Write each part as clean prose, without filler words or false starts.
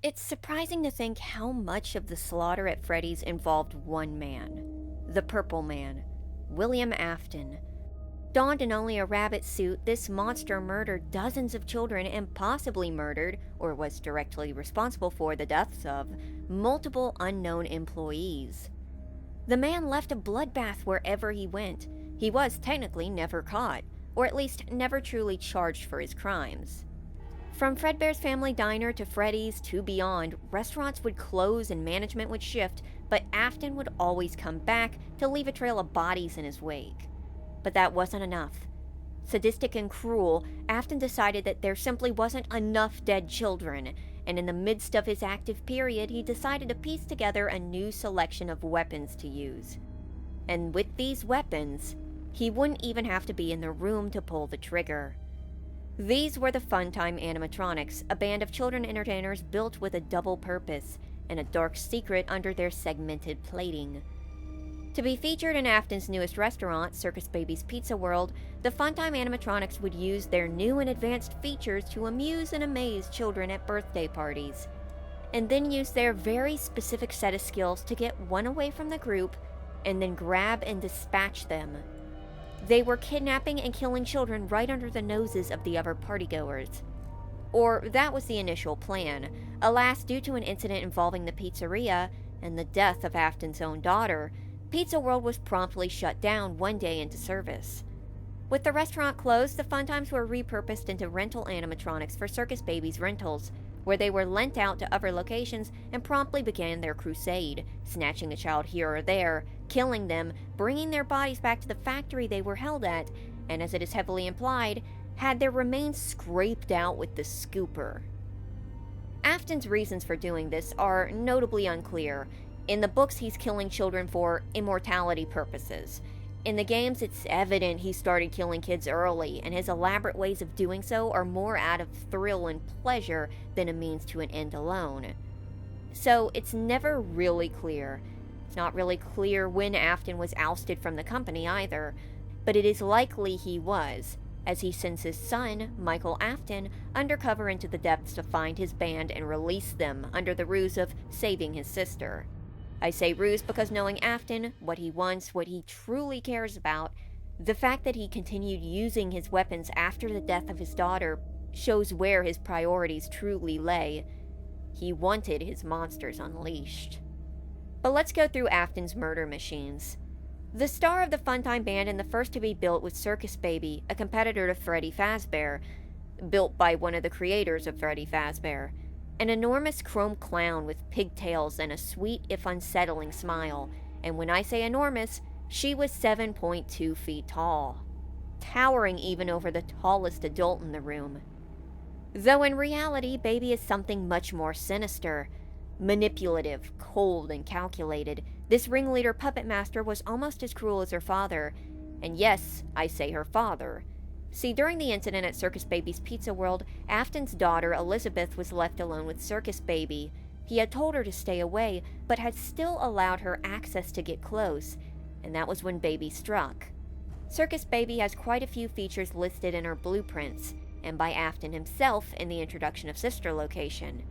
It's surprising to think how much of the slaughter at Freddy's involved one man. The Purple Man, William Afton. Donned in only a rabbit suit, this monster murdered dozens of children and possibly murdered, or was directly responsible for, the deaths of multiple unknown employees. The man left a bloodbath wherever he went. He was technically never caught, or at least never truly charged for his crimes. From Fredbear's Family Diner to Freddy's to beyond, restaurants would close and management would shift, but Afton would always come back to leave a trail of bodies in his wake. But that wasn't enough. Sadistic and cruel, Afton decided that there simply wasn't enough dead children, and in the midst of his active period, he decided to piece together a new selection of weapons to use. And with these weapons, he wouldn't even have to be in the room to pull the trigger. These were the Funtime Animatronics, a band of children entertainers built with a double purpose and a dark secret under their segmented plating. To be featured in Afton's newest restaurant, Circus Baby's Pizza World, the Funtime Animatronics would use their new and advanced features to amuse and amaze children at birthday parties, and then use their very specific set of skills to get one away from the group and then grab and dispatch them. They were kidnapping and killing children right under the noses of the other partygoers. Or that was the initial plan. Alas, due to an incident involving the pizzeria and the death of Afton's own daughter, Pizza World was promptly shut down one day into service. With the restaurant closed, the Funtimes were repurposed into rental animatronics for Circus Baby's rentals, where they were lent out to other locations and promptly began their crusade, snatching a child here or there, killing them, bringing their bodies back to the factory they were held at, and as it is heavily implied, had their remains scraped out with the scooper. Afton's reasons for doing this are notably unclear. In the books, he's killing children for immortality purposes. In the games, it's evident he started killing kids early, and his elaborate ways of doing so are more out of thrill and pleasure than a means to an end alone. So it's never really clear. It's not really clear when Afton was ousted from the company either, but it is likely he was, as he sends his son, Michael Afton, undercover into the depths to find his band and release them under the ruse of saving his sister. I say ruse because knowing Afton, what he wants, what he truly cares about, the fact that he continued using his weapons after the death of his daughter shows where his priorities truly lay. He wanted his monsters unleashed. But let's go through Afton's murder machines. The star of the Funtime band and the first to be built was Circus Baby, a competitor to Freddy Fazbear, built by one of the creators of Freddy Fazbear. An enormous chrome clown with pigtails and a sweet if unsettling smile, and when I say enormous, she was 7.2 feet tall, towering even over the tallest adult in the room. Though in reality, Baby is something much more sinister. Manipulative, cold, and calculated, this ringleader puppet master was almost as cruel as her father, and yes, I say her father. See, during the incident at Circus Baby's Pizza World, Afton's daughter, Elizabeth, was left alone with Circus Baby. He had told her to stay away, but had still allowed her access to get close, and that was when Baby struck. Circus Baby has quite a few features listed in her blueprints, and by Afton himself in the introduction of Sister Location.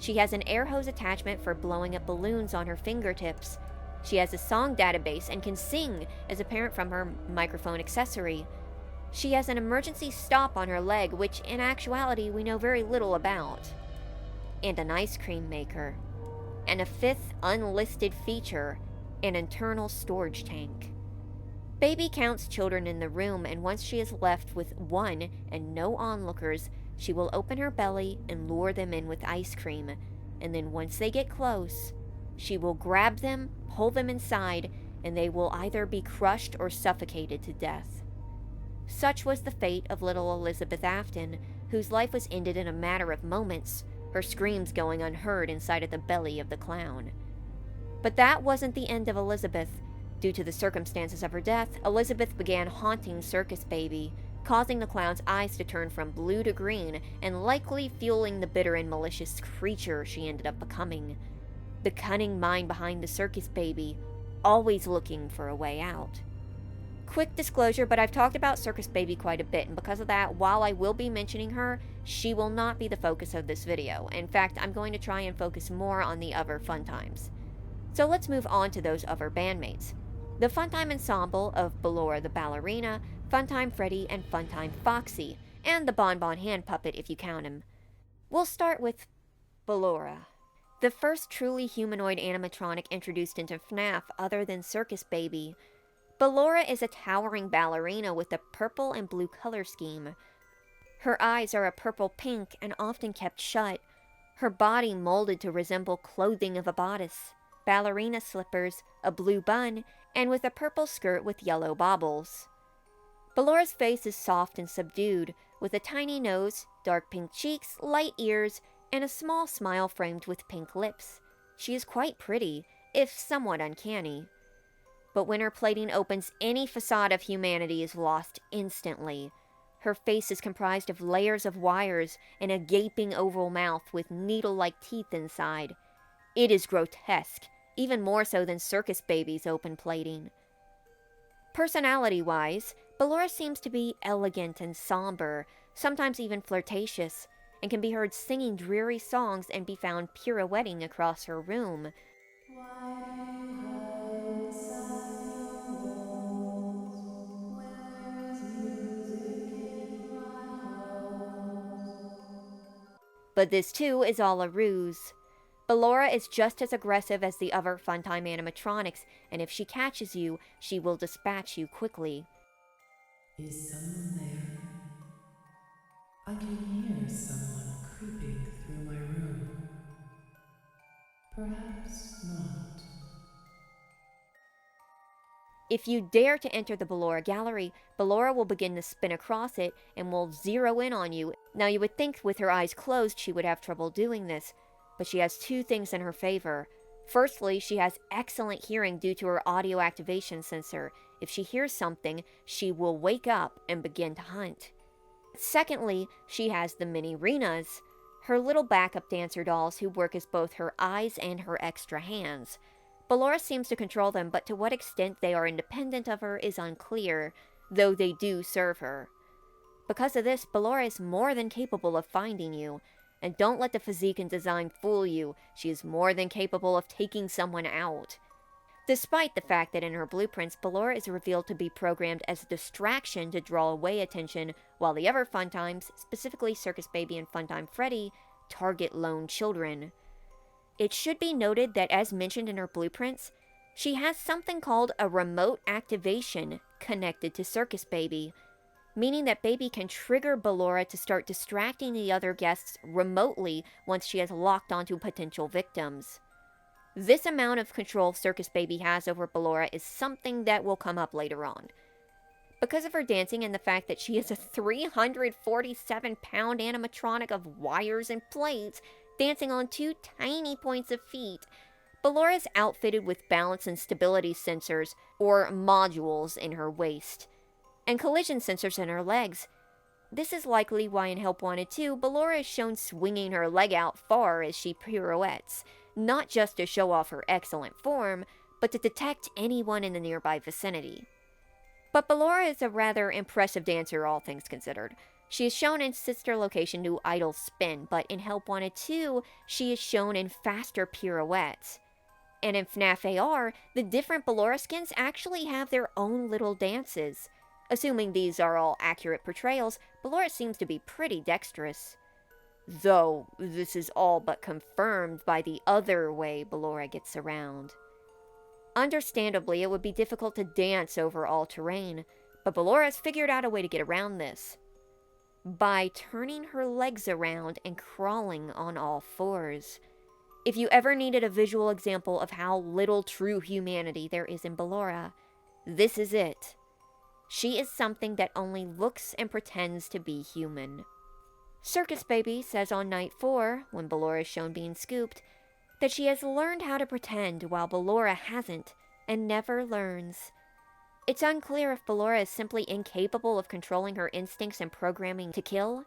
She has an air hose attachment for blowing up balloons on her fingertips. She has a song database and can sing, as apparent from her microphone accessory. She has an emergency stop on her leg, which in actuality we know very little about. And an ice cream maker. And a fifth unlisted feature, an internal storage tank. Baby counts children in the room, and once she is left with one and no onlookers, she will open her belly and lure them in with ice cream, and then once they get close, she will grab them, pull them inside, and they will either be crushed or suffocated to death. Such was the fate of little Elizabeth Afton, whose life was ended in a matter of moments, her screams going unheard inside of the belly of the clown. But that wasn't the end of Elizabeth. Due to the circumstances of her death, Elizabeth began haunting Circus Baby, causing the clown's eyes to turn from blue to green, and likely fueling the bitter and malicious creature she ended up becoming. The cunning mind behind the Circus Baby, always looking for a way out. Quick disclosure, but I've talked about Circus Baby quite a bit, and because of that, while I will be mentioning her, she will not be the focus of this video. In fact, I'm going to try and focus more on the other Funtimes. So let's move on to those other bandmates. The Funtime ensemble of Ballora the ballerina, Funtime Freddy, and Funtime Foxy, and the Bonbon hand puppet if you count him. We'll start with Ballora, the first truly humanoid animatronic introduced into Fnaf other than Circus Baby. Ballora is a towering ballerina with a purple and blue color scheme. Her eyes are a purple-pink and often kept shut, her body molded to resemble clothing of a bodice, ballerina slippers, a blue bun, and with a purple skirt with yellow baubles. Ballora's face is soft and subdued, with a tiny nose, dark pink cheeks, light ears, and a small smile framed with pink lips. She is quite pretty, if somewhat uncanny. But when her plating opens, any facade of humanity is lost instantly. Her face is comprised of layers of wires and a gaping oval mouth with needle-like teeth inside. It is grotesque, even more so than Circus Baby's open plating. Personality-wise, Ballora seems to be elegant and somber, sometimes even flirtatious, and can be heard singing dreary songs and be found pirouetting across her room. But this too is all a ruse. Ballora is just as aggressive as the other Funtime Animatronics, and if she catches you, she will dispatch you quickly. Is someone there? I can hear someone creeping through my room. Perhaps not. If you dare to enter the Ballora gallery, Ballora will begin to spin across it and will zero in on you. Now you would think with her eyes closed she would have trouble doing this, but she has two things in her favor. Firstly, she has excellent hearing due to her audio activation sensor. If she hears something, she will wake up and begin to hunt. Secondly, she has the Minireenas, her little backup dancer dolls who work as both her eyes and her extra hands. Ballora seems to control them, but to what extent they are independent of her is unclear, though they do serve her. Because of this, Ballora is more than capable of finding you. And don't let the physique and design fool you, she is more than capable of taking someone out. Despite the fact that in her blueprints, Ballora is revealed to be programmed as a distraction to draw away attention, while the other Funtimes, specifically Circus Baby and Funtime Freddy, target lone children. It should be noted that as mentioned in her blueprints, she has something called a remote activation connected to Circus Baby, meaning that Baby can trigger Ballora to start distracting the other guests remotely once she has locked onto potential victims. This amount of control Circus Baby has over Ballora is something that will come up later on. Because of her dancing and the fact that she is a 347-pound animatronic of wires and plates dancing on two tiny points of feet, Ballora is outfitted with balance and stability sensors, or modules, in her waist, and collision sensors in her legs. This is likely why in Help Wanted 2, Ballora is shown swinging her leg out far as she pirouettes, not just to show off her excellent form, but to detect anyone in the nearby vicinity. But Ballora is a rather impressive dancer, all things considered. She is shown in sister location to idle spin, but in Help Wanted 2, she is shown in faster pirouettes. And in Fnaf AR, the different Ballora skins actually have their own little dances. Assuming these are all accurate portrayals, Ballora seems to be pretty dexterous. Though, this is all but confirmed by the other way Ballora gets around. Understandably, it would be difficult to dance over all terrain, but Ballora has figured out a way to get around this. By turning her legs around and crawling on all fours. If you ever needed a visual example of how little true humanity there is in Ballora, this is it. She is something that only looks and pretends to be human. Circus Baby says on night 4, when Ballora is shown being scooped, that she has learned how to pretend while Ballora hasn't, and never learns. It's unclear if Ballora is simply incapable of controlling her instincts and programming to kill,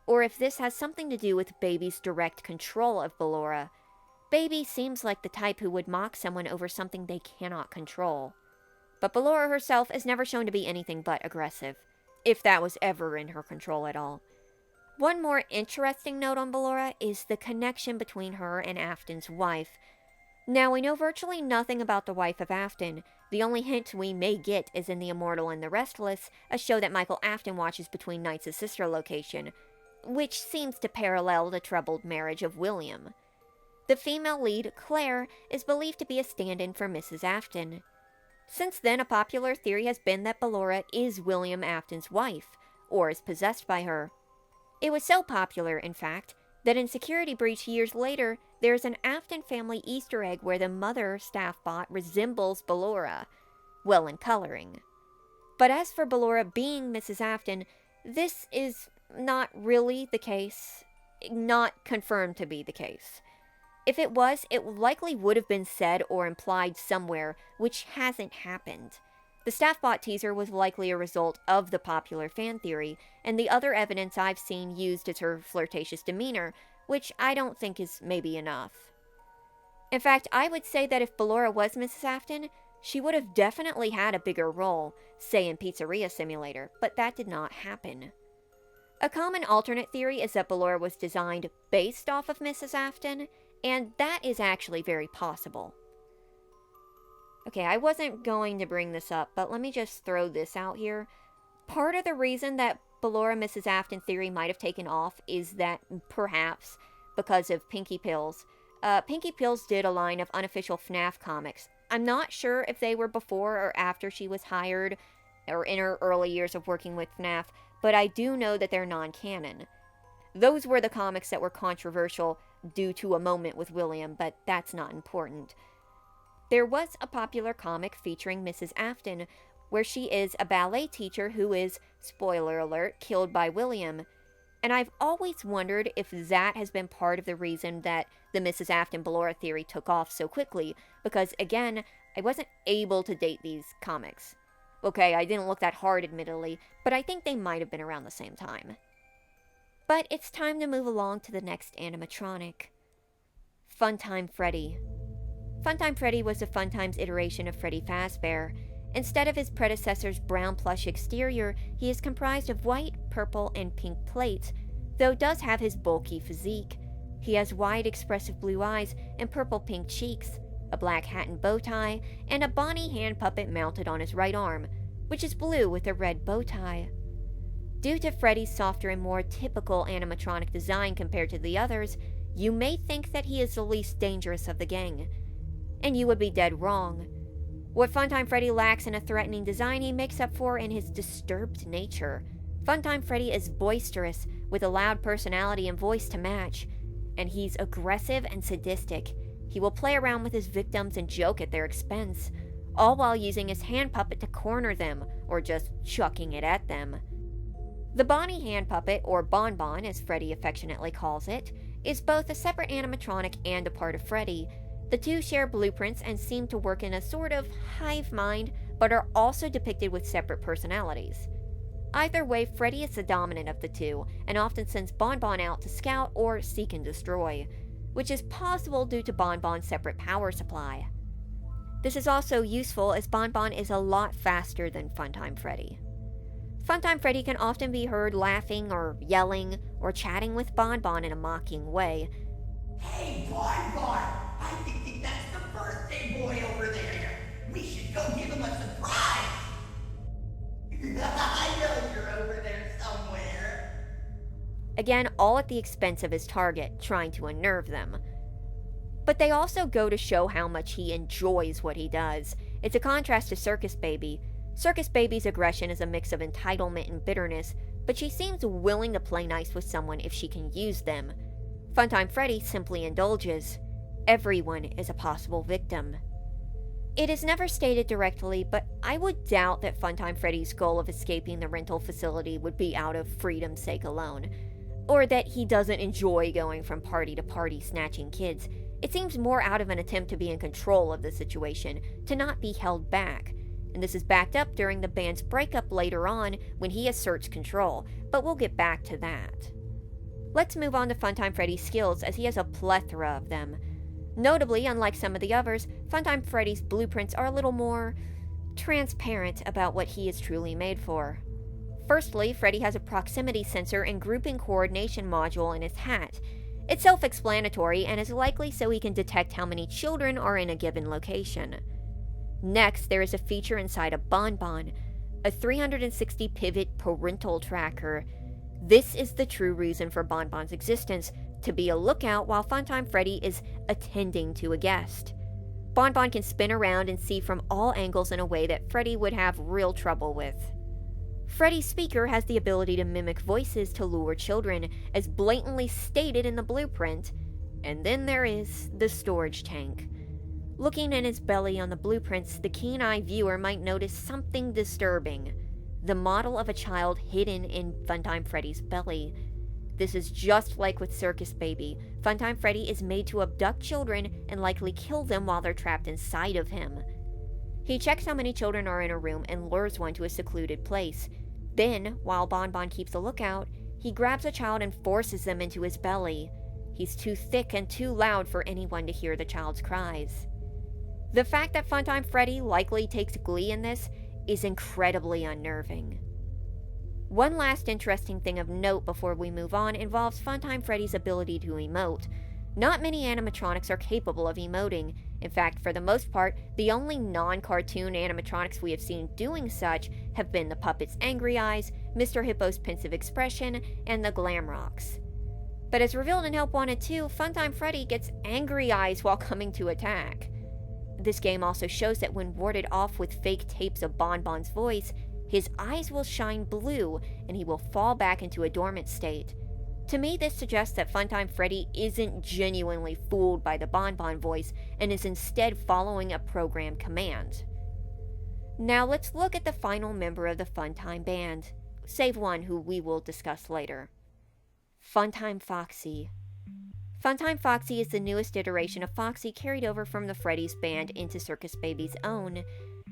or if this has something to do with Baby's direct control of Ballora. Baby seems like the type who would mock someone over something they cannot control. but Ballora herself is never shown to be anything but aggressive, if that was ever in her control at all. One more interesting note on Ballora is the connection between her and Afton's wife. Now, we know virtually nothing about the wife of Afton. The only hint we may get is in The Immortal and the Restless, a show that Michael Afton watches between nights' sister location, which seems to parallel the troubled marriage of William. The female lead, Claire, is believed to be a stand-in for Mrs. Afton. Since then, a popular theory has been that Ballora is William Afton's wife, or is possessed by her. It was so popular, in fact, that in Security Breach years later, there's an Afton family Easter egg where the mother staff bot resembles Ballora, well, in coloring. But as for Ballora being Mrs. Afton, this is not really the case, not confirmed to be the case. If it was, it likely would have been said or implied somewhere, which hasn't happened. The Staffbot teaser was likely a result of the popular fan theory, and the other evidence I've seen used is her flirtatious demeanor, which I don't think is maybe enough. In fact, I would say that if Ballora was Mrs. Afton, she would have definitely had a bigger role, say in Pizzeria Simulator, but that did not happen. A common alternate theory is that Ballora was designed based off of Mrs. Afton, and that is actually very possible. Okay, I wasn't going to bring this up, but let me just throw this out here. Part of the reason that Ballora Mrs. Afton theory might have taken off is that perhaps because of Pinkypills. Pinkypills did a line of unofficial Fnaf comics. I'm not sure if they were before or after she was hired, or in her early years of working with Fnaf, but I do know that they're non-canon. Those were the comics that were controversial due to a moment with William, but that's not important. There was a popular comic featuring Mrs. Afton, where she is a ballet teacher who is, spoiler alert, killed by William. And I've always wondered if that has been part of the reason that the Mrs. Afton Ballora theory took off so quickly, because again, I wasn't able to date these comics. Okay, I didn't look that hard admittedly, but I think they might have been around the same time. But it's time to move along to the next animatronic. Funtime Freddy. Funtime Freddy was the Funtimes iteration of Freddy Fazbear. Instead of his predecessor's brown plush exterior, he is comprised of white, purple, and pink plates, though does have his bulky physique. He has wide, expressive blue eyes and purple-pink cheeks, a black hat and bow tie, and a Bonnie hand puppet mounted on his right arm, which is blue with a red bow tie. Due to Freddy's softer and more typical animatronic design compared to the others, you may think that he is the least dangerous of the gang. And you would be dead wrong. What Funtime Freddy lacks in a threatening design, he makes up for in his disturbed nature. Funtime Freddy is boisterous, with a loud personality and voice to match, and he's aggressive and sadistic. He will play around with his victims and joke at their expense, all while using his hand puppet to corner them, or just chucking it at them. The Bonnie hand puppet, or Bonbon as Freddy affectionately calls it, is both a separate animatronic and a part of Freddy. The two share blueprints and seem to work in a sort of hive mind, but are also depicted with separate personalities. Either way, Freddy is the dominant of the two, and often sends Bonbon out to scout or seek and destroy, which is possible due to Bonbon's separate power supply. This is also useful as Bonbon is a lot faster than Funtime Freddy. Funtime Freddy can often be heard laughing or yelling or chatting with Bonbon in a mocking way. Hey, Bonbon! I think that's the birthday boy over there. We should go give him a surprise. I know you're over there somewhere. Again, all at the expense of his target, trying to unnerve them. But they also go to show how much he enjoys what he does. It's a contrast to Circus Baby. Circus Baby's aggression is a mix of entitlement and bitterness, but she seems willing to play nice with someone if she can use them. Funtime Freddy simply indulges. Everyone is a possible victim. It is never stated directly, but I would doubt that Funtime Freddy's goal of escaping the rental facility would be out of freedom's sake alone, or that he doesn't enjoy going from party to party snatching kids. It seems more out of an attempt to be in control of the situation, to not be held back, and this is backed up during the band's breakup later on when he asserts control, but we'll get back to that. Let's move on to Funtime Freddy's skills, as he has a plethora of them. Notably, unlike some of the others, Funtime Freddy's blueprints are a little more transparent about what he is truly made for. Firstly, Freddy has a proximity sensor and grouping coordination module in his hat. It's self-explanatory and is likely so he can detect how many children are in a given location. Next, there is a feature inside a bonbon, a 360 pivot parental tracker. This is the true reason for bonbon's existence, to be a lookout while Funtime Freddy is attending to a guest. Bonbon can spin around and see from all angles in a way that Freddy would have real trouble with. Freddy's speaker has the ability to mimic voices to lure children, as blatantly stated in the blueprint. And then there is the storage tank. Looking in his belly on the blueprints, the keen-eyed viewer might notice something disturbing. The model of a child hidden in Funtime Freddy's belly. This is just like with Circus Baby. Funtime Freddy is made to abduct children and likely kill them while they're trapped inside of him. He checks how many children are in a room and lures one to a secluded place. Then, while Bonbon keeps a lookout, he grabs a child and forces them into his belly. He's too thick and too loud for anyone to hear the child's cries. The fact that Funtime Freddy likely takes glee in this is incredibly unnerving. One last interesting thing of note before we move on involves Funtime Freddy's ability to emote. Not many animatronics are capable of emoting. In fact, for the most part, the only non-cartoon animatronics we have seen doing such have been the puppet's angry eyes, Mr. Hippo's pensive expression, and the Glamrocks. But as revealed in Help Wanted 2, Funtime Freddy gets angry eyes while coming to attack. This game also shows that when warded off with fake tapes of Bonbon's voice, his eyes will shine blue and he will fall back into a dormant state. To me, this suggests that Funtime Freddy isn't genuinely fooled by the Bonbon voice and is instead following a programmed command. Now let's look at the final member of the Funtime band, save one who we will discuss later. Funtime Foxy. Funtime Foxy is the newest iteration of Foxy carried over from the Freddy's band into Circus Baby's own.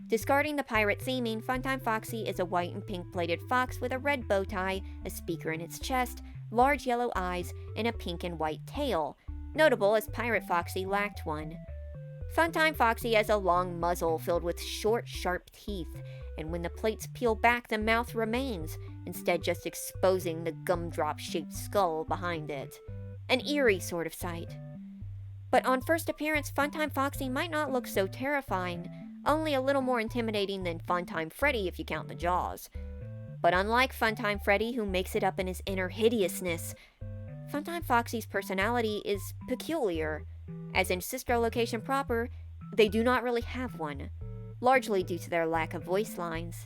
Discarding the pirate theming, Funtime Foxy is a white and pink plated fox with a red bow tie, a speaker in its chest, large yellow eyes, and a pink and white tail, notable as Pirate Foxy lacked one. Funtime Foxy has a long muzzle filled with short, sharp teeth, and when the plates peel back, the mouth remains, instead just exposing the gumdrop-shaped skull behind it. An eerie sort of sight. But on first appearance, Funtime Foxy might not look so terrifying, only a little more intimidating than Funtime Freddy if you count the jaws. But unlike Funtime Freddy, who makes it up in his inner hideousness, Funtime Foxy's personality is peculiar. As in Sister Location proper, they do not really have one, largely due to their lack of voice lines.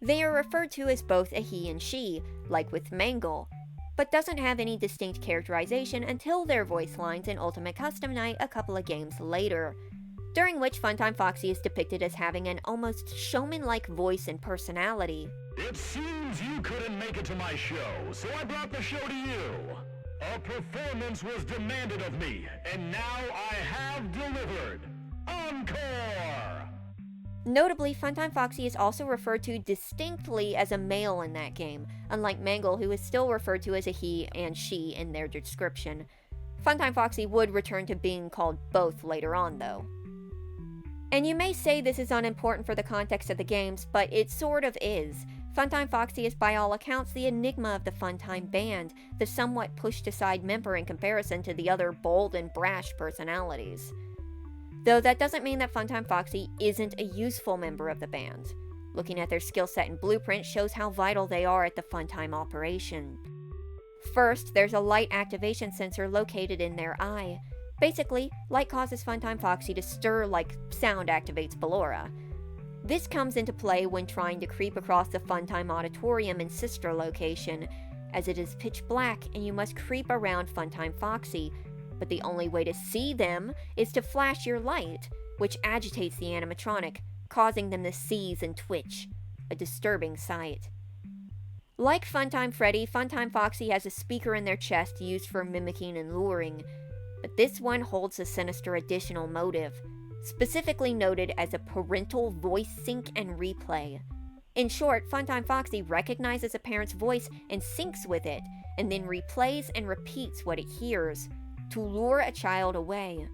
They are referred to as both a he and she, like with Mangle, but doesn't have any distinct characterization until their voice lines in Ultimate Custom Night a couple of games later, during which Funtime Foxy is depicted as having an almost showman-like voice and personality. It seems you couldn't make it to my show, so I brought the show to you. A performance was demanded of me, and now I have delivered. Encore! Notably, Funtime Foxy is also referred to distinctly as a male in that game, unlike Mangle, who is still referred to as a he and she in their description. Funtime Foxy would return to being called both later on, though. And you may say this is unimportant for the context of the games, but it sort of is. Funtime Foxy is by all accounts the enigma of the Funtime band, the somewhat pushed aside member in comparison to the other bold and brash personalities. Though that doesn't mean that Funtime Foxy isn't a useful member of the band. Looking at their skill set and blueprint shows how vital they are at the Funtime operation. First, there's a light activation sensor located in their eye. Basically, light causes Funtime Foxy to stir like sound activates Ballora. This comes into play when trying to creep across the Funtime Auditorium in Sister Location, as it is pitch black and you must creep around Funtime Foxy, but the only way to see them is to flash your light, which agitates the animatronic, causing them to seize and twitch, a disturbing sight. Like Funtime Freddy, Funtime Foxy has a speaker in their chest used for mimicking and luring, but this one holds a sinister additional motive, specifically noted as a parental voice sync and replay. In short, Funtime Foxy recognizes a parent's voice and syncs with it, and then replays and repeats what it hears, to lure a child away.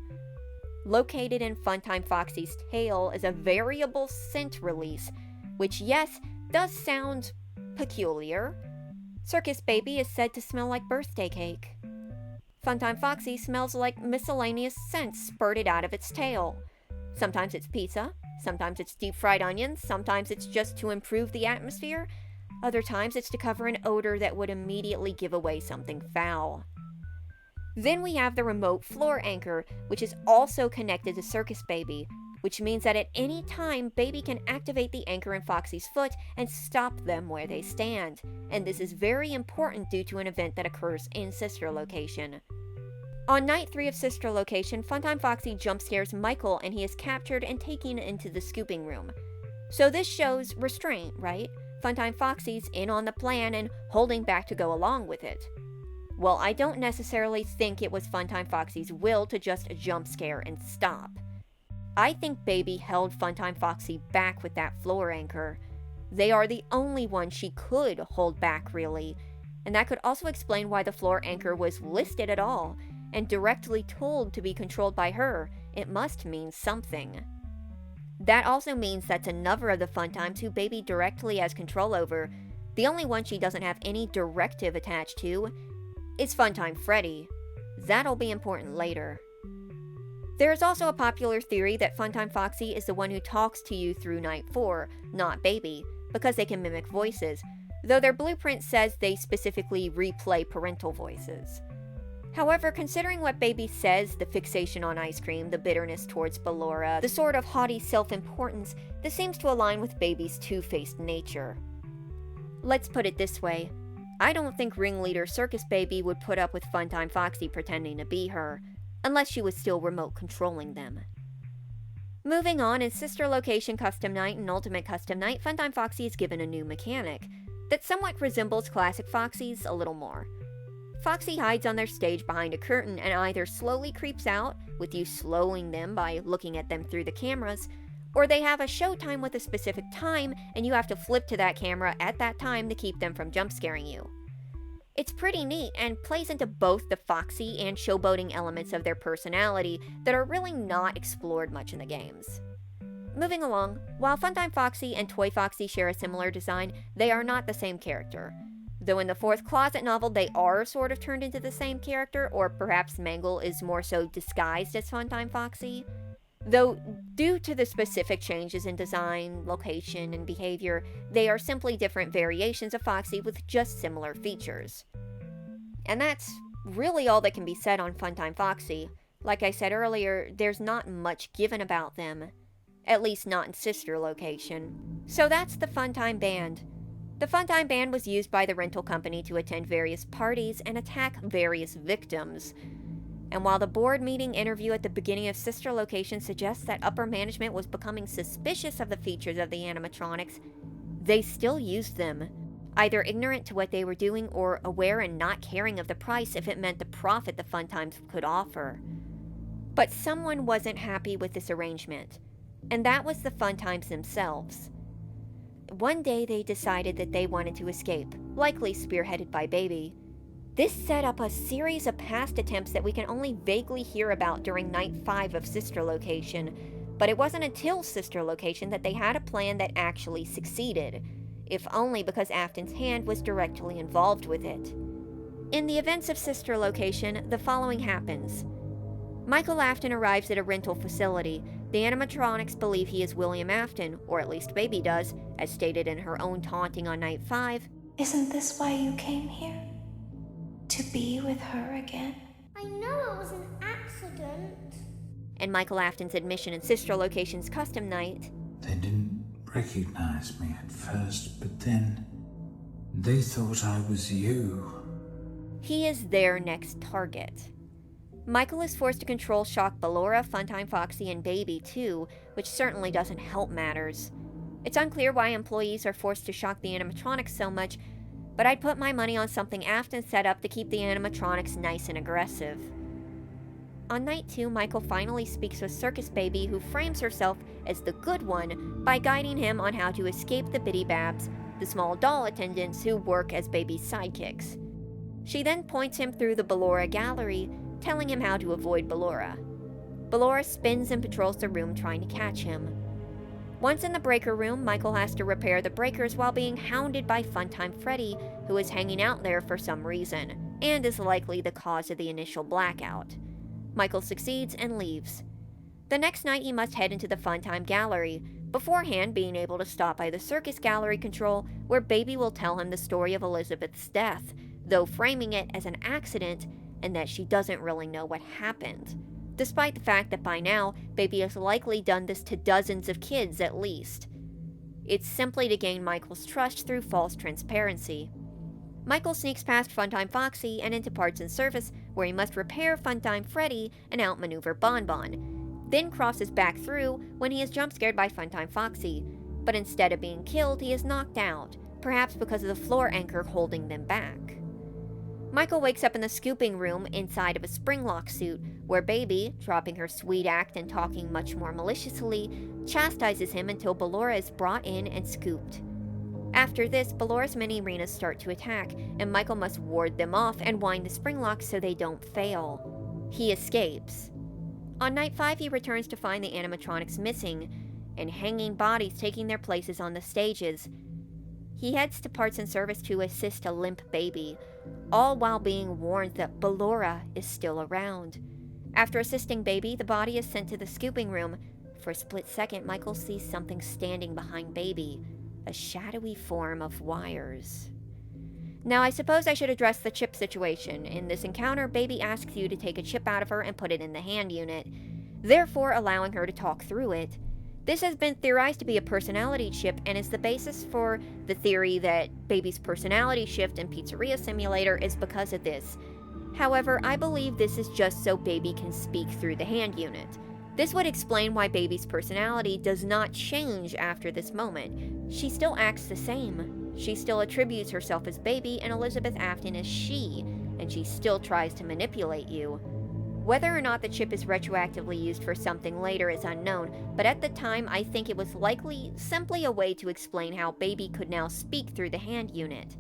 Located in Funtime Foxy's tail is a variable scent release, which, yes, does sound peculiar. Circus Baby is said to smell like birthday cake. Funtime Foxy smells like miscellaneous scents spurted out of its tail. Sometimes it's pizza, sometimes it's deep-fried onions, sometimes it's just to improve the atmosphere, other times it's to cover an odor that would immediately give away something foul. Then we have the remote floor anchor, which is also connected to Circus Baby, which means that at any time, Baby can activate the anchor in Foxy's foot and stop them where they stand, and this is very important due to an event that occurs in Sister Location. On night 3 of Sister Location, Funtime Foxy jump scares Michael and he is captured and taken into the scooping room. So this shows restraint, right? Funtime Foxy's in on the plan and holding back to go along with it. Well, I don't necessarily think it was Funtime Foxy's will to just jump scare and stop. I think Baby held Funtime Foxy back with that floor anchor. They are the only one she could hold back, really. And that could also explain why the floor anchor was listed at all, and directly told to be controlled by her. It must mean something. That also means that's another of the Funtimes who Baby directly has control over. The only one she doesn't have any directive attached to is Funtime Freddy. That'll be important later. There is also a popular theory that Funtime Foxy is the one who talks to you through Night 4, not Baby, because they can mimic voices, though their blueprint says they specifically replay parental voices. However, considering what Baby says, the fixation on ice cream, the bitterness towards Ballora, the sort of haughty self-importance, this seems to align with Baby's two-faced nature. Let's put it this way. I don't think Ringleader Circus Baby would put up with Funtime Foxy pretending to be her, unless she was still remote controlling them. Moving on, in Sister Location Custom Night and Ultimate Custom Night, Funtime Foxy is given a new mechanic that somewhat resembles classic Foxy's a little more. Foxy hides on their stage behind a curtain and either slowly creeps out, with you slowing them by looking at them through the cameras, or they have a showtime with a specific time and you have to flip to that camera at that time to keep them from jump scaring you. It's pretty neat and plays into both the Foxy and showboating elements of their personality that are really not explored much in the games. Moving along, while Funtime Foxy and Toy Foxy share a similar design, they are not the same character. Though in the 4th Closet novel they are sort of turned into the same character, or perhaps Mangle is more so disguised as Funtime Foxy. Though, due to the specific changes in design, location, and behavior, they are simply different variations of Foxy with just similar features. And that's really all that can be said on Funtime Foxy. Like I said earlier, there's not much given about them. At least not in Sister Location. So that's the Funtime Band. The Funtime Band was used by the rental company to attend various parties and attack various victims. And while the board meeting interview at the beginning of Sister Location suggests that upper management was becoming suspicious of the features of the animatronics, they still used them, either ignorant to what they were doing or aware and not caring of the price if it meant the profit the Funtimes could offer. But someone wasn't happy with this arrangement, and that was the Funtimes themselves. One day they decided that they wanted to escape, likely spearheaded by Baby. This set up a series of past attempts that we can only vaguely hear about during Night 5 of Sister Location, but it wasn't until Sister Location that they had a plan that actually succeeded, if only because Afton's hand was directly involved with it. In the events of Sister Location, the following happens. Michael Afton arrives at a rental facility. The animatronics believe he is William Afton, or at least Baby does, as stated in her own taunting on Night 5. Isn't this why you came here? To be with her again? I know it was an accident. And Michael Afton's admission in Sister Location's Custom Night. They didn't recognize me at first, but then they thought I was you. He is their next target. Michael is forced to control shock Ballora, Funtime Foxy, and Baby too, which certainly doesn't help matters. It's unclear why employees are forced to shock the animatronics so much, but I'd put my money on something Afton set up to keep the animatronics nice and aggressive. On Night 2, Michael finally speaks with Circus Baby, who frames herself as the good one by guiding him on how to escape the Biddy Babs, the small doll attendants who work as Baby's sidekicks. She then points him through the Ballora gallery, telling him how to avoid Ballora. Ballora spins and patrols the room trying to catch him. Once in the breaker room, Michael has to repair the breakers while being hounded by Funtime Freddy, who is hanging out there for some reason, and is likely the cause of the initial blackout. Michael succeeds and leaves. The next night he must head into the Funtime Gallery, beforehand being able to stop by the Circus Gallery control, where Baby will tell him the story of Elizabeth's death, though framing it as an accident and that she doesn't really know what happened, despite the fact that by now, Baby has likely done this to dozens of kids at least. It's simply to gain Michael's trust through false transparency. Michael sneaks past Funtime Foxy and into Parts and Service, where he must repair Funtime Freddy and outmaneuver Bonbon, then crosses back through when he is jump-scared by Funtime Foxy, but instead of being killed, he is knocked out, perhaps because of the floor anchor holding them back. Michael wakes up in the scooping room inside of a springlock suit, where Baby, dropping her sweet act and talking much more maliciously, chastises him until Ballora is brought in and scooped. After this, Ballora's Minireenas start to attack, and Michael must ward them off and wind the springlock so they don't fail. He escapes. On night 5, he returns to find the animatronics missing, and hanging bodies taking their places on the stages. He heads to Parts and Service to assist a limp Baby, all while being warned that Ballora is still around. After assisting Baby, the body is sent to the scooping room. For a split second, Michael sees something standing behind Baby, a shadowy form of wires. Now, I suppose I should address the chip situation. In this encounter, Baby asks you to take a chip out of her and put it in the hand unit, therefore allowing her to talk through it. This has been theorized to be a personality chip and is the basis for the theory that Baby's personality shift in Pizzeria Simulator is because of this. However, I believe this is just so Baby can speak through the hand unit. This would explain why Baby's personality does not change after this moment. She still acts the same. She still attributes herself as Baby and Elizabeth Afton as she, and she still tries to manipulate you. Whether or not the chip is retroactively used for something later is unknown, but at the time I think it was likely simply a way to explain how Baby could now speak through the hand unit.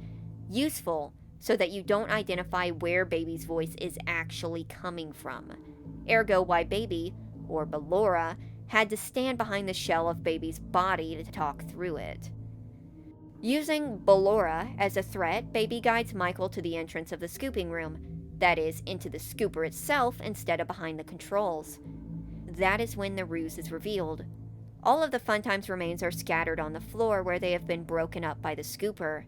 Useful, so that you don't identify where Baby's voice is actually coming from. Ergo why Baby, or Ballora, had to stand behind the shell of Baby's body to talk through it. Using Ballora as a threat, Baby guides Michael to the entrance of the scooping room. That is, into the scooper itself instead of behind the controls. That is when the ruse is revealed. All of the Funtimes' remains are scattered on the floor where they have been broken up by the scooper.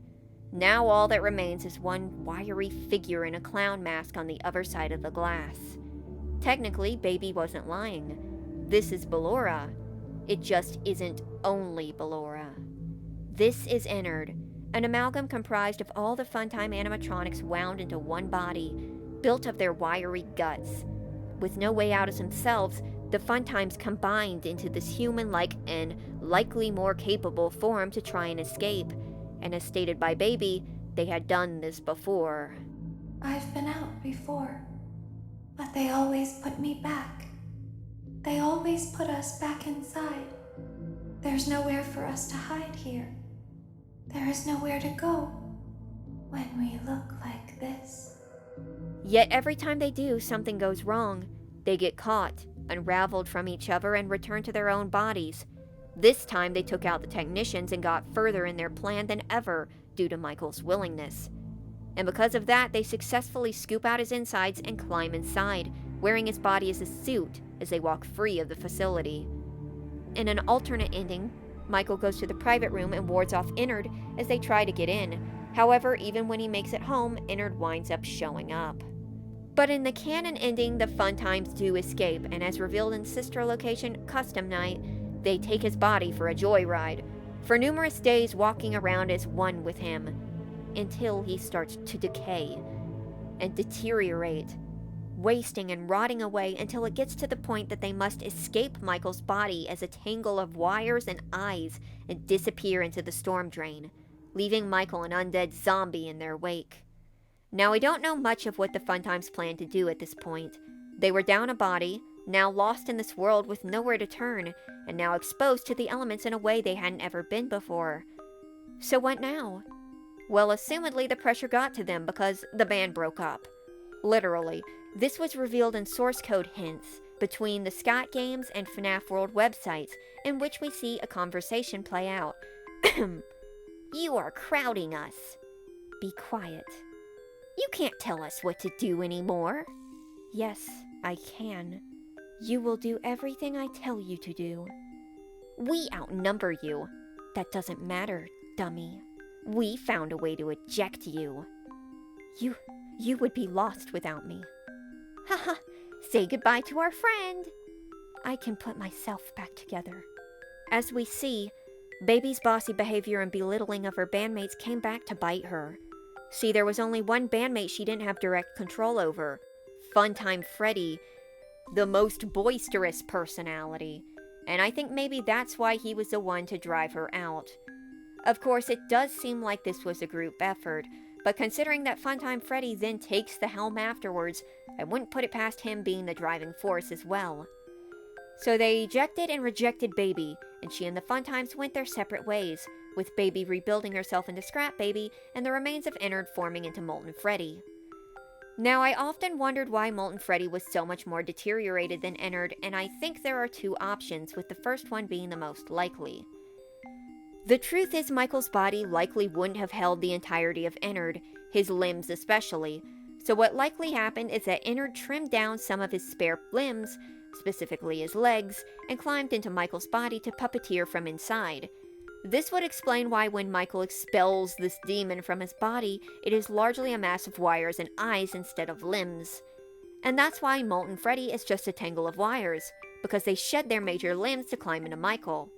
Now all that remains is one wiry figure in a clown mask on the other side of the glass. Technically, Baby wasn't lying. This is Ballora. It just isn't only Ballora. This is Ennard, an amalgam comprised of all the Funtime animatronics wound into one body, built of their wiry guts. With no way out as themselves, the Funtimes combined into this human-like and likely more capable form to try and escape, and as stated by Baby, they had done this before. I've been out before, but they always put me back. They always put us back inside. There's nowhere for us to hide here. There is nowhere to go when we look like this. Yet every time they do, something goes wrong. They get caught, unraveled from each other, and return to their own bodies. This time they took out the technicians and got further in their plan than ever due to Michael's willingness. And because of that, they successfully scoop out his insides and climb inside, wearing his body as a suit as they walk free of the facility. In an alternate ending, Michael goes to the private room and wards off Ennard as they try to get in. However, even when he makes it home, Ennard winds up showing up. But in the canon ending, the Funtimes do escape, and as revealed in sister location Custom Night, they take his body for a joyride, for numerous days walking around as one with him, until he starts to decay and deteriorate, wasting and rotting away until it gets to the point that they must escape Michael's body as a tangle of wires and eyes and disappear into the storm drain, leaving Michael an undead zombie in their wake. Now, we don't know much of what the Funtimes plan to do at this point. They were down a body, now lost in this world with nowhere to turn, and now exposed to the elements in a way they hadn't ever been before. So what now? Well, assumedly the pressure got to them because the band broke up. Literally, this was revealed in source code hints, between the Scott Games and Fnaf World websites, in which we see a conversation play out. You are crowding us. Be quiet. You can't tell us what to do anymore. Yes, I can. You will do everything I tell you to do. We outnumber you. That doesn't matter, dummy. We found a way to eject you. You would be lost without me. Haha, say goodbye to our friend. I can put myself back together. As we see, Baby's bossy behavior and belittling of her bandmates came back to bite her. See, there was only one bandmate she didn't have direct control over. Funtime Freddy, the most boisterous personality. And I think maybe that's why he was the one to drive her out. Of course, it does seem like this was a group effort, but considering that Funtime Freddy then takes the helm afterwards, I wouldn't put it past him being the driving force as well. So they ejected and rejected Baby, and she and the Funtimes went their separate ways, with Baby rebuilding herself into Scrap Baby and the remains of Ennard forming into Molten Freddy. Now, I often wondered why Molten Freddy was so much more deteriorated than Ennard, and I think there are two options, with the first one being the most likely. The truth is Michael's body likely wouldn't have held the entirety of Ennard, his limbs especially, so what likely happened is that Ennard trimmed down some of his spare limbs, specifically his legs, and climbed into Michael's body to puppeteer from inside. This would explain why when Michael expels this demon from his body, it is largely a mass of wires and eyes instead of limbs. And that's why Molten Freddy is just a tangle of wires, because they shed their major limbs to climb into Michael.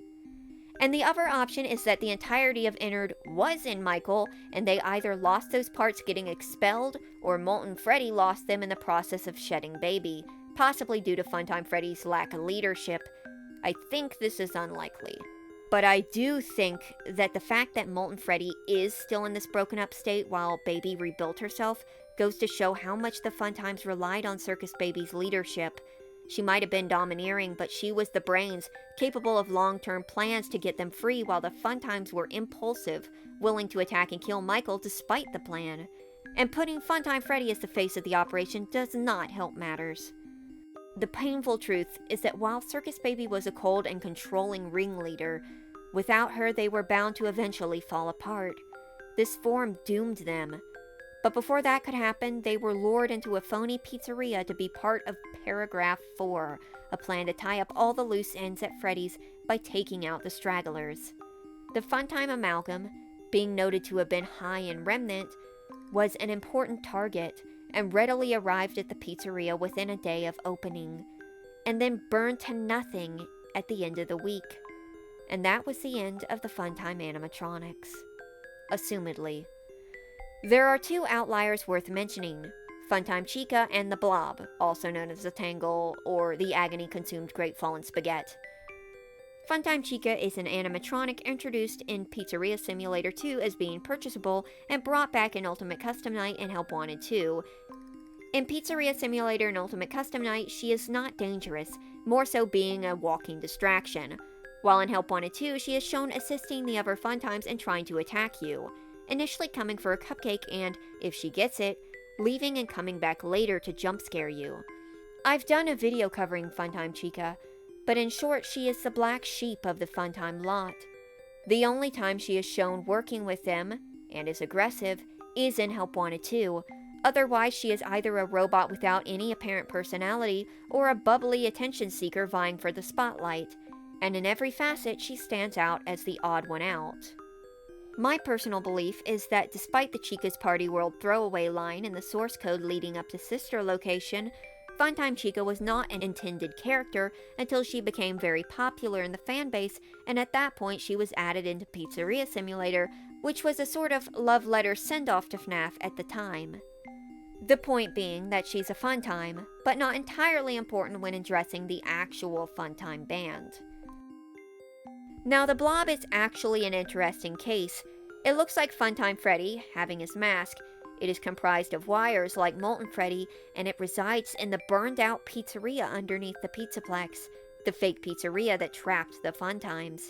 And the other option is that the entirety of Ennard was in Michael, and they either lost those parts getting expelled, or Molten Freddy lost them in the process of shedding Baby, possibly due to Funtime Freddy's lack of leadership. I think this is unlikely. But I do think that the fact that Molten Freddy is still in this broken up state while Baby rebuilt herself goes to show how much the Funtimes relied on Circus Baby's leadership. She might have been domineering, but she was the brains, capable of long-term plans to get them free, while the Funtimes were impulsive, willing to attack and kill Michael despite the plan. And putting Funtime Freddy as the face of the operation does not help matters. The painful truth is that while Circus Baby was a cold and controlling ringleader, without her they were bound to eventually fall apart. This form doomed them. But before that could happen, they were lured into a phony pizzeria to be part of Paragraph 4, a plan to tie up all the loose ends at Freddy's by taking out the stragglers. The Funtime amalgam, being noted to have been high in remnant, was an important target, and readily arrived at the pizzeria within a day of opening, and then burned to nothing at the end of the week. And that was the end of the Funtime Animatronics. Assumedly. There are two outliers worth mentioning, Funtime Chica and the Blob, also known as the Tangle or the Agony-Consumed Great Fallen Spaghetti. Funtime Chica is an animatronic introduced in Pizzeria Simulator 2 as being purchasable and brought back in Ultimate Custom Night and Help Wanted 2. In Pizzeria Simulator and Ultimate Custom Night, she is not dangerous, more so being a walking distraction, while in Help Wanted 2, she is shown assisting the other Funtimes and trying to attack you, initially coming for a cupcake and, if she gets it, leaving and coming back later to jump scare you. I've done a video covering Funtime Chica, but in short, she is the black sheep of the Funtime lot. The only time she is shown working with them, and is aggressive, is in Help Wanted 2. Otherwise, she is either a robot without any apparent personality, or a bubbly attention seeker vying for the spotlight, and in every facet she stands out as the odd one out. My personal belief is that despite the Chica's Party World throwaway line in the source code leading up to Sister Location, Funtime Chica was not an intended character until she became very popular in the fanbase, and at that point she was added into Pizzeria Simulator, which was a sort of love letter send-off to Fnaf at the time. The point being that she's a Funtime, but not entirely important when addressing the actual Funtime band. Now, the Blob is actually an interesting case. It looks like Funtime Freddy, having his mask. It is comprised of wires like Molten Freddy, and it resides in the burned-out pizzeria underneath the Pizzaplex, the fake pizzeria that trapped the Funtimes.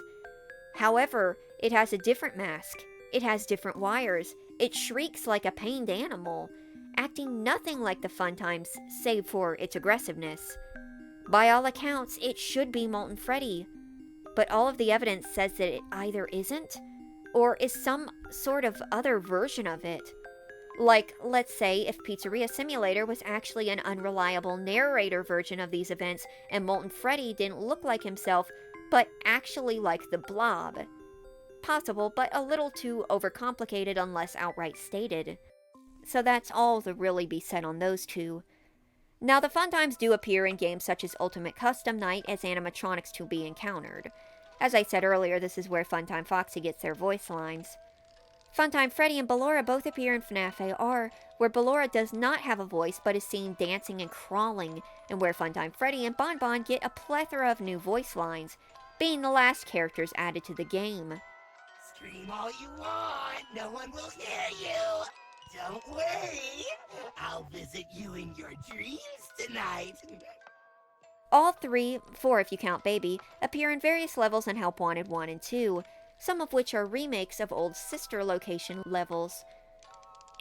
However, it has a different mask. It has different wires. It shrieks like a pained animal, acting nothing like the Funtimes, save for its aggressiveness. By all accounts, it should be Molten Freddy, but all of the evidence says that it either isn't, or is some sort of other version of it. Like, let's say if Pizzeria Simulator was actually an unreliable narrator version of these events, and Molten Freddy didn't look like himself, but actually like the Blob. Possible, but a little too overcomplicated unless outright stated. So that's all to really be said on those two. Now, the Funtimes do appear in games such as Ultimate Custom Night as animatronics to be encountered. As I said earlier, this is where Funtime Foxy gets their voice lines. Funtime Freddy and Ballora both appear in Fnaf AR, where Ballora does not have a voice but is seen dancing and crawling, and where Funtime Freddy and Bon Bon get a plethora of new voice lines, being the last characters added to the game. Scream all you want, no one will hear you. Don't worry, I'll visit you in your dreams tonight. All three, four if you count Baby, appear in various levels in Help Wanted 1 and 2, some of which are remakes of old sister location levels.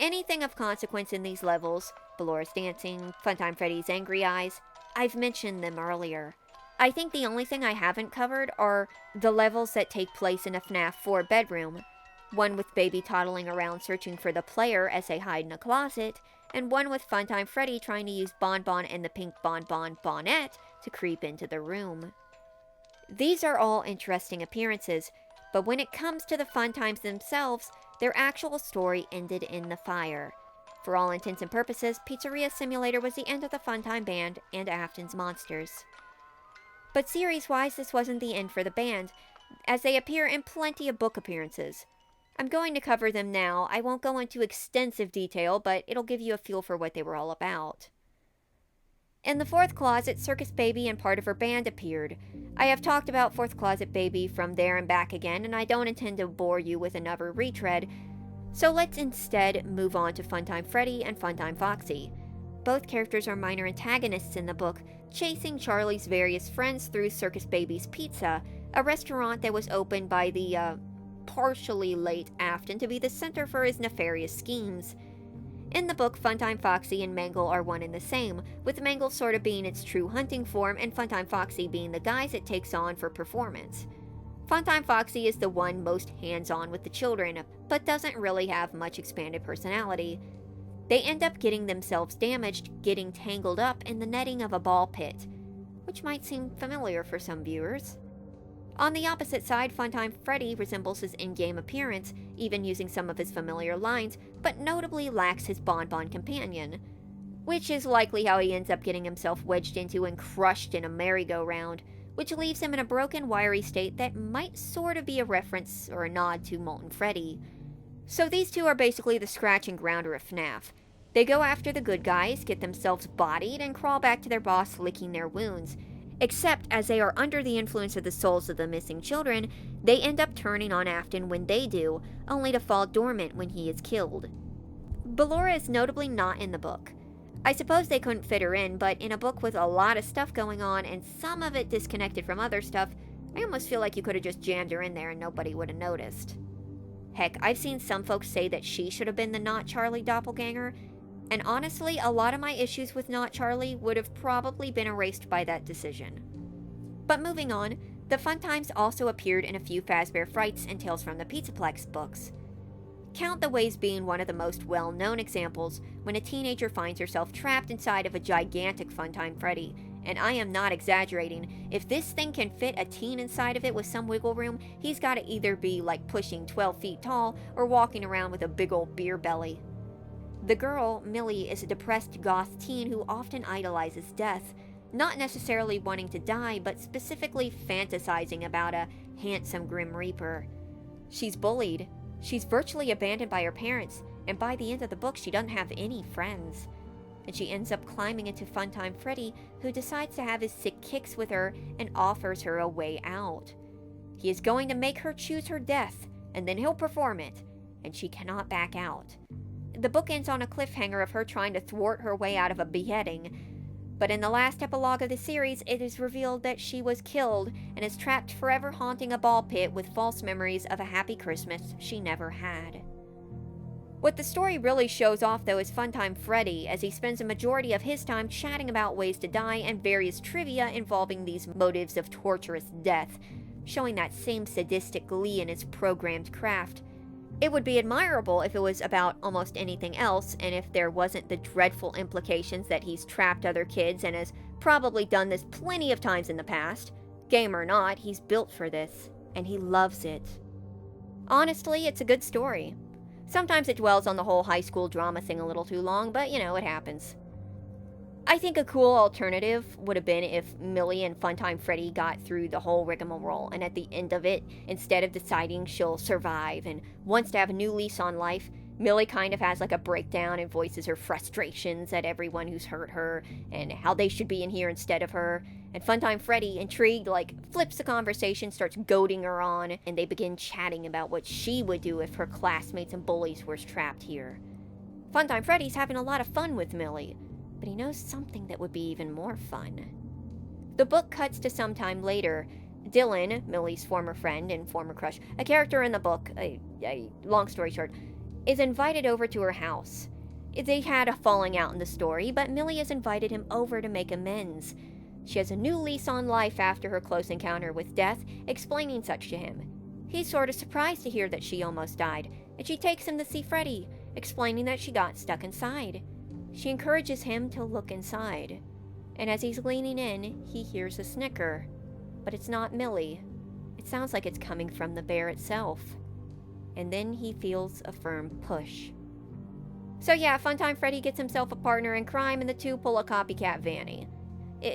Anything of consequence in these levels, Ballora's dancing, Funtime Freddy's angry eyes, I've mentioned them earlier. I think the only thing I haven't covered are the levels that take place in a FNAF 4 bedroom, one with Baby toddling around searching for the player as they hide in a closet, and one with Funtime Freddy trying to use Bon Bon and the pink Bon Bon Bonette to creep into the room. These are all interesting appearances, but when it comes to the Funtimes themselves, their actual story ended in the fire. For all intents and purposes, Pizzeria Simulator was the end of the Funtime band and Afton's monsters. But series-wise, this wasn't the end for the band, as they appear in plenty of book appearances. I'm going to cover them now. I won't go into extensive detail, but it'll give you a feel for what they were all about. In the fourth closet, Circus Baby and part of her band appeared. I have talked about Fourth Closet Baby from there and back again, and I don't intend to bore you with another retread, so let's instead move on to Funtime Freddy and Funtime Foxy. Both characters are minor antagonists in the book, chasing Charlie's various friends through Circus Baby's Pizza, a restaurant that was opened by the, partially late Afton to be the center for his nefarious schemes. In the book, Funtime Foxy and Mangle are one and the same, with Mangle sort of being its true hunting form and Funtime Foxy being the guise it takes on for performance. Funtime Foxy is the one most hands-on with the children, but doesn't really have much expanded personality. They end up getting themselves damaged, getting tangled up in the netting of a ball pit, which might seem familiar for some viewers. On the opposite side, Funtime Freddy resembles his in-game appearance, even using some of his familiar lines, but notably lacks his Bon Bon companion, which is likely how he ends up getting himself wedged into and crushed in a merry-go-round, which leaves him in a broken, wiry state that might sort of be a reference or a nod to Molten Freddy. So these two are basically the scratch and grounder of FNAF. They go after the good guys, get themselves bodied, and crawl back to their boss licking their wounds. Except, as they are under the influence of the souls of the missing children, they end up turning on Afton when they do, only to fall dormant when he is killed. Ballora is notably not in the book. I suppose they couldn't fit her in, but in a book with a lot of stuff going on and some of it disconnected from other stuff, I almost feel like you could have just jammed her in there and nobody would have noticed. Heck, I've seen some folks say that she should have been the Not Charlie doppelganger, and honestly, a lot of my issues with Not Charlie would have probably been erased by that decision. But moving on, the Funtimes also appeared in a few Fazbear Frights and Tales from the Pizzaplex books. Count the Ways being one of the most well-known examples, when a teenager finds herself trapped inside of a gigantic Funtime Freddy, and I am not exaggerating. If this thing can fit a teen inside of it with some wiggle room, he's got to either be like pushing 12 feet tall or walking around with a big old beer belly. The girl, Millie, is a depressed goth teen who often idolizes death, not necessarily wanting to die, but specifically fantasizing about a handsome Grim Reaper. She's bullied, she's virtually abandoned by her parents, and by the end of the book she doesn't have any friends. And she ends up climbing into Funtime Freddy, who decides to have his sick kicks with her and offers her a way out. He is going to make her choose her death, and then he'll perform it, and she cannot back out. The book ends on a cliffhanger of her trying to thwart her way out of a beheading, but in the last epilogue of the series, it is revealed that she was killed and is trapped forever haunting a ball pit with false memories of a happy Christmas she never had. What the story really shows off, though, is Funtime Freddy, as he spends a majority of his time chatting about ways to die and various trivia involving these motives of torturous death, showing that same sadistic glee in his programmed craft. It would be admirable if it was about almost anything else, and if there wasn't the dreadful implications that he's trapped other kids and has probably done this plenty of times in the past. Game or not, he's built for this, and he loves it. Honestly, it's a good story. Sometimes it dwells on the whole high school drama thing a little too long, but you know, it happens. I think a cool alternative would have been if Millie and Funtime Freddy got through the whole rigmarole, and at the end of it, instead of deciding she'll survive and wants to have a new lease on life, Millie kind of has like a breakdown and voices her frustrations at everyone who's hurt her and how they should be in here instead of her. And Funtime Freddy, intrigued, flips the conversation, starts goading her on, and they begin chatting about what she would do if her classmates and bullies were trapped here. Funtime Freddy's having a lot of fun with Millie, but he knows something that would be even more fun. The book cuts to some time later. Dylan, Millie's former friend and former crush, a character in the book, long story short, is invited over to her house. They had a falling out in the story, but Millie has invited him over to make amends. She has a new lease on life after her close encounter with death, explaining such to him. He's sort of surprised to hear that she almost died, and she takes him to see Freddy, explaining that she got stuck inside. She encourages him to look inside, and as he's leaning in, he hears a snicker. But it's not Millie. It sounds like it's coming from the bear itself. And then he feels a firm push. So yeah, Funtime Freddy gets himself a partner in crime, and the two pull a copycat Vanny.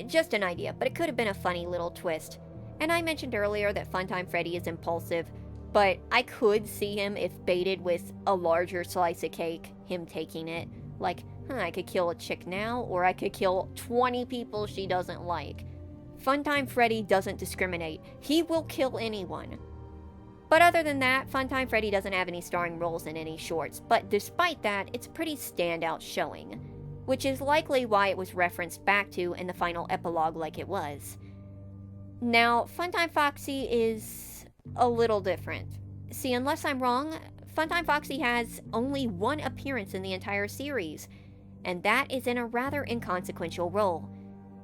Just an idea, but it could have been a funny little twist. And I mentioned earlier that Funtime Freddy is impulsive, but I could see him, if baited with a larger slice of cake, him taking it. I could kill a chick now, or I could kill 20 people she doesn't like. Funtime Freddy doesn't discriminate. He will kill anyone. But other than that, Funtime Freddy doesn't have any starring roles in any shorts, but despite that, it's a pretty standout showing, which is likely why it was referenced back to in the final epilogue like it was. Now, Funtime Foxy is a little different. See, unless I'm wrong, Funtime Foxy has only one appearance in the entire series, and that is in a rather inconsequential role.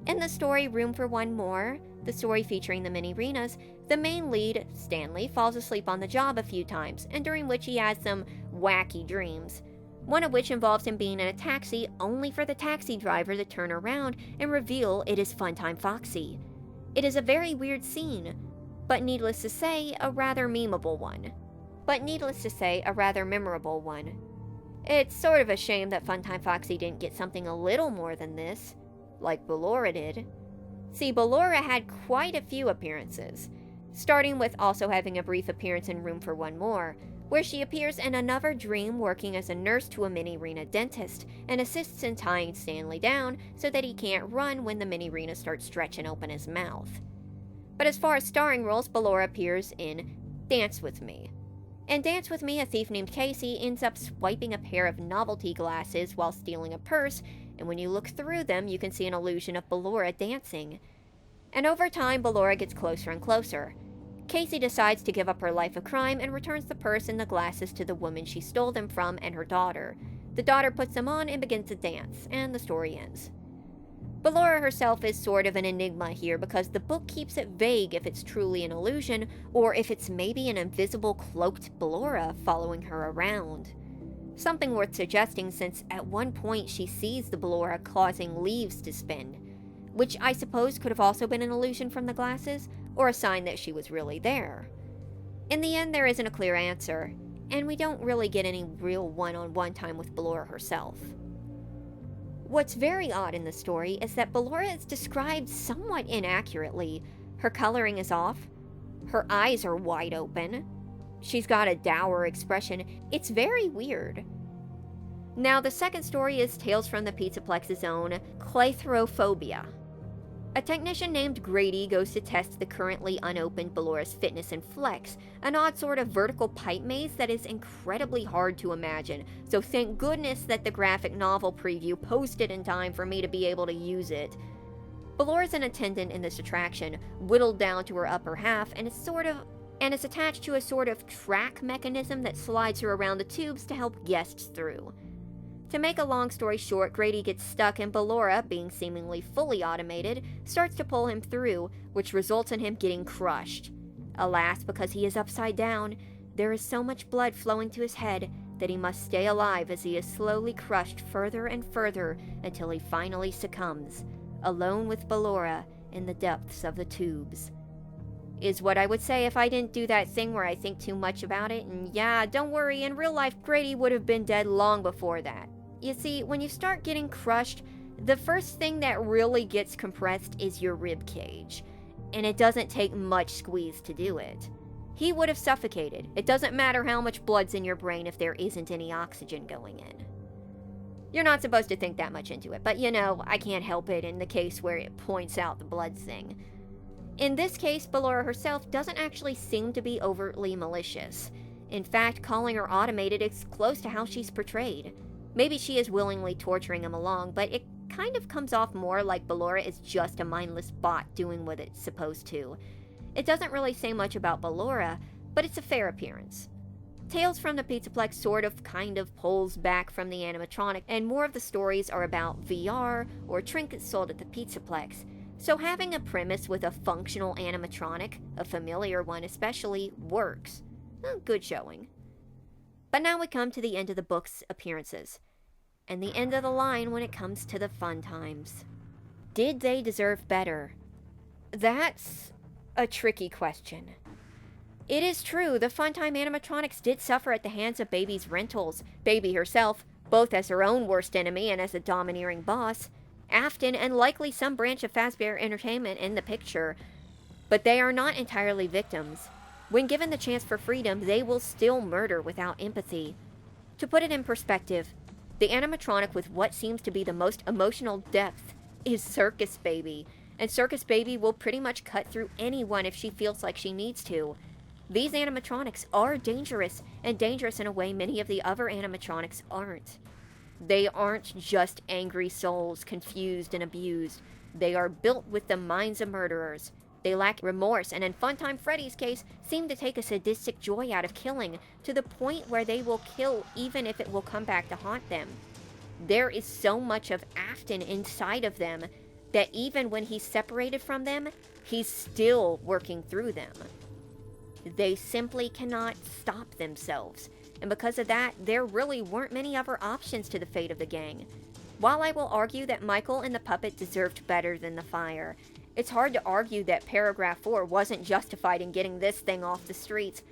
In the story Room for One More, the story featuring the Minireenas, the main lead, Stanley, falls asleep on the job a few times, and during which he has some wacky dreams. One of which involves him being in a taxi, only for the taxi driver to turn around and reveal it is Funtime Foxy. It is a very weird scene, but needless to say, a rather memorable one. It's sort of a shame that Funtime Foxy didn't get something a little more than this, like Ballora did. See, Ballora had quite a few appearances, starting with also having a brief appearance in Room for One More, where she appears in another dream working as a nurse to a Minireena dentist and assists in tying Stanley down so that he can't run when the Minireena starts stretching open his mouth. But as far as starring roles, Ballora appears in Dance With Me. In Dance With Me, a thief named Casey ends up swiping a pair of novelty glasses while stealing a purse, and when you look through them, you can see an illusion of Ballora dancing. And over time, Ballora gets closer and closer. Casey decides to give up her life of crime and returns the purse and the glasses to the woman she stole them from and her daughter. The daughter puts them on and begins to dance, and the story ends. Ballora herself is sort of an enigma here because the book keeps it vague if it's truly an illusion or if it's maybe an invisible cloaked Ballora following her around. Something worth suggesting since at one point she sees the Ballora causing leaves to spin, which I suppose could have also been an illusion from the glasses or a sign that she was really there. In the end, there isn't a clear answer, and we don't really get any real one-on-one time with Ballora herself. What's very odd in the story is that Ballora is described somewhat inaccurately. Her coloring is off, her eyes are wide open, she's got a dour expression. It's very weird. Now, the second story is Tales from the Pizzaplex's own Claustrophobia. A technician named Grady goes to test the currently unopened Ballora's fitness and flex, an odd sort of vertical pipe maze that is incredibly hard to imagine, so thank goodness that the graphic novel preview posted in time for me to be able to use it. Ballora's an attendant in this attraction, whittled down to her upper half, and is sort of and is attached to a sort of track mechanism that slides her around the tubes to help guests through. To make a long story short, Grady gets stuck and Ballora, being seemingly fully automated, starts to pull him through, which results in him getting crushed. Alas, because he is upside down, there is so much blood flowing to his head that he must stay alive as he is slowly crushed further and further until he finally succumbs, alone with Ballora in the depths of the tubes. Is what I would say if I didn't do that thing where I think too much about it, and yeah, don't worry, in real life Grady would have been dead long before that. You see, when you start getting crushed, the first thing that really gets compressed is your rib cage, and it doesn't take much squeeze to do it. He would have suffocated. It doesn't matter how much blood's in your brain if there isn't any oxygen going in. You're not supposed to think that much into it, but you know, I can't help it in the case where it points out the blood thing. In this case, Ballora herself doesn't actually seem to be overtly malicious. In fact, calling her automated is close to how she's portrayed. Maybe she is willingly torturing him along, but it kind of comes off more like Ballora is just a mindless bot doing what it's supposed to. It doesn't really say much about Ballora, but it's a fair appearance. Tales from the Pizzaplex sort of kind of pulls back from the animatronic, and more of the stories are about VR or trinkets sold at the Pizzaplex, so having a premise with a functional animatronic, a familiar one especially, works. Good showing. But now we come to the end of the book's appearances, and the end of the line when it comes to the Funtimes. Did they deserve better? That's a tricky question. It is true, the Funtime Animatronics did suffer at the hands of Baby's rentals, Baby herself, both as her own worst enemy and as a domineering boss, Afton, and likely some branch of Fazbear Entertainment in the picture. But they are not entirely victims. When given the chance for freedom, they will still murder without empathy. To put it in perspective, the animatronic with what seems to be the most emotional depth is Circus Baby, and Circus Baby will pretty much cut through anyone if she feels like she needs to. These animatronics are dangerous, and dangerous in a way many of the other animatronics aren't. They aren't just angry souls, confused and abused. They are built with the minds of murderers. They lack remorse, and in Funtime Freddy's case, seem to take a sadistic joy out of killing, to the point where they will kill even if it will come back to haunt them. There is so much of Afton inside of them, that even when he's separated from them, he's still working through them. They simply cannot stop themselves, and because of that, there really weren't many other options to the fate of the gang. While I will argue that Michael and the puppet deserved better than the fire, it's hard to argue that paragraph 4 wasn't justified in getting this thing off the streets.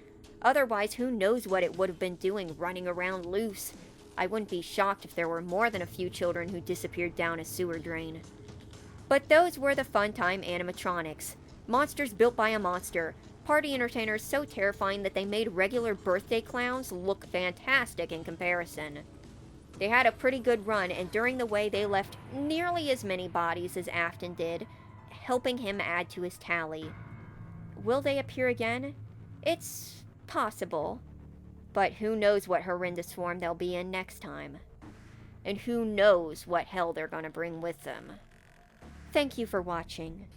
Otherwise, who knows what it would have been doing running around loose. I wouldn't be shocked if there were more than a few children who disappeared down a sewer drain. But those were the Funtime Animatronics. Monsters built by a monster. Party entertainers so terrifying that they made regular birthday clowns look fantastic in comparison. They had a pretty good run, and during the way they left nearly as many bodies as Afton did, helping him add to his tally. Will they appear again? It's possible. But who knows what horrendous form they'll be in next time. And who knows what hell they're gonna bring with them. Thank you for watching.